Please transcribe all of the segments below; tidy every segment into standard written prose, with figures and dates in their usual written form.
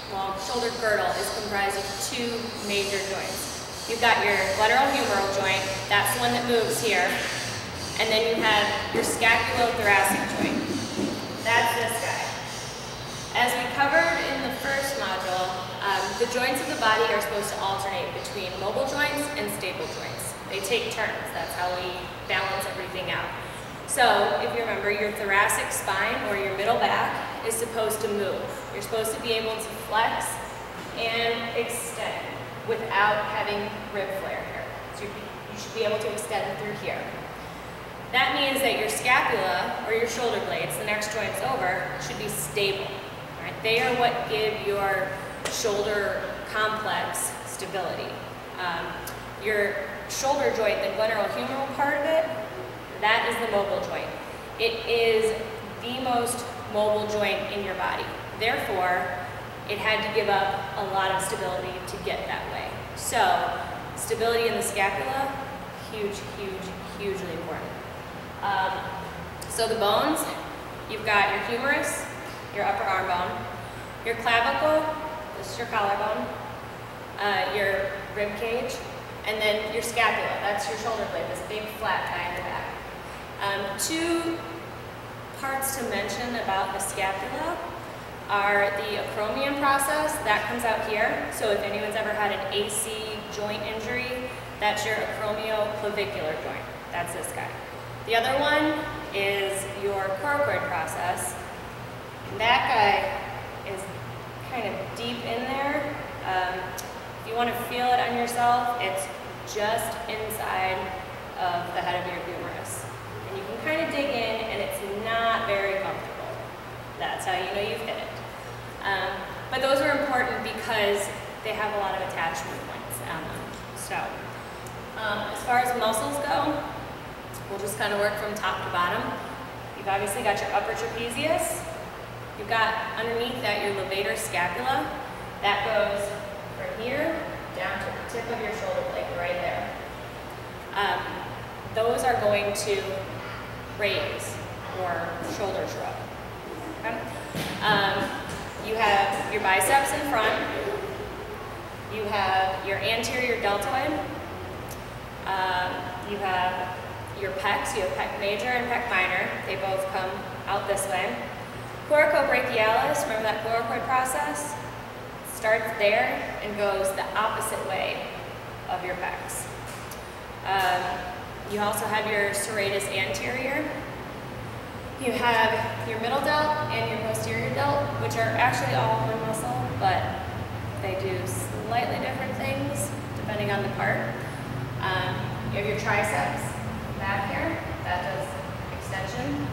shoulder girdle is comprised of two major joints. You've got your gluterohumeral joint, that's the one that moves here, and then you have your scapulothoracic joint. That's this guy. As we covered in the first module, the joints of the body are supposed to alternate between mobile joints and stable joints. They take turns, that's how we balance everything out. So, if you remember, your thoracic spine or your middle back is supposed to move. You're supposed to be able to flex and extend without having rib flare here. So you should be able to extend through here. That means that your scapula or your shoulder blades, the next joints over, should be stable. Right? They are what give your shoulder complex stability. Your shoulder joint, the gluterohumeral part of it, that is the mobile joint. It is the most mobile joint in your body. Therefore, it had to give up a lot of stability to get that way. So, stability in the scapula, hugely important. So the bones, you've got your humerus, your upper arm bone, your clavicle, this is your collarbone, your rib cage, and then your scapula, that's your shoulder blade, this big flat guy in the back. Two parts to mention about the scapula are the acromion process, that comes out here. So if anyone's ever had an AC joint injury, that's your acromioclavicular joint. That's this guy. The other one is your coracoid process. And that guy is kind of deep in there. If you want to feel it on yourself, it's just inside of the head of your humerus. And you can kind of dig in, and it's not very comfortable. That's how you know you've hit it. But those are important because they have a lot of attachment points on them. So, as far as muscles go, we'll just kind of work from top to bottom. You've obviously got your upper trapezius. You've got underneath that your levator scapula. That goes from here down to the tip of your shoulder blade right there. Those are going to raise or shoulder shrug. Okay? You have your biceps in front. You have your anterior deltoid. You have your pecs. You have pec major and pec minor. They both come out this way. Coracobrachialis, remember that coracoid process? Starts there and goes the opposite way of your pecs. You also have your serratus anterior. You have your middle delt and your posterior delt, which are actually all one muscle, but they do slightly different things depending on the part. You have your triceps back here, that does extension.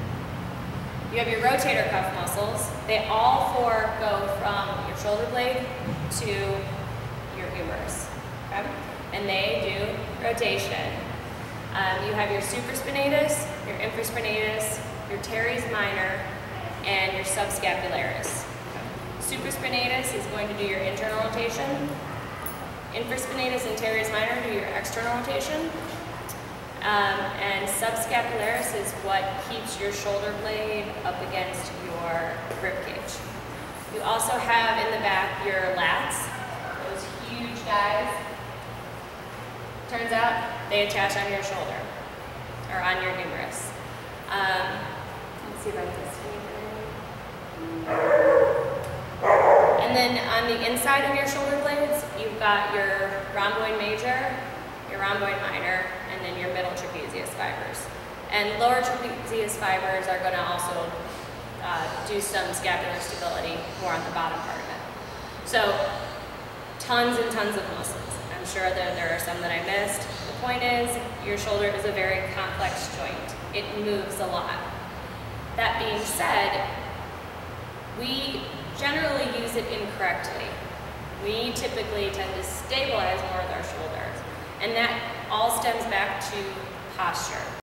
You have your rotator cuff muscles. They all four go from your shoulder blade to your humerus, okay? And they do rotation. You have your supraspinatus, your infraspinatus, your teres minor, and your subscapularis. Supraspinatus is going to do your internal rotation. Infraspinatus and teres minor do your external rotation. And subscapularis is what keeps your shoulder blade up against your rib cage. You also have in the back your lats, those huge guys. Turns out they attach on your shoulder, or on your humerus. Let's see if I missed anything. And then on the inside of your shoulder blades, you've got your rhomboid major, your rhomboid minor, and then your middle trapezius fibers. And lower trapezius fibers are going to also do some scapular stability more on the bottom part of it. So, tons and tons of muscles. I'm sure that there are some that I missed. The point is, your shoulder is a very complex joint. It moves a lot. That being said, we generally use it incorrectly. We typically tend to stabilize more with our shoulders, and that all stems back to posture.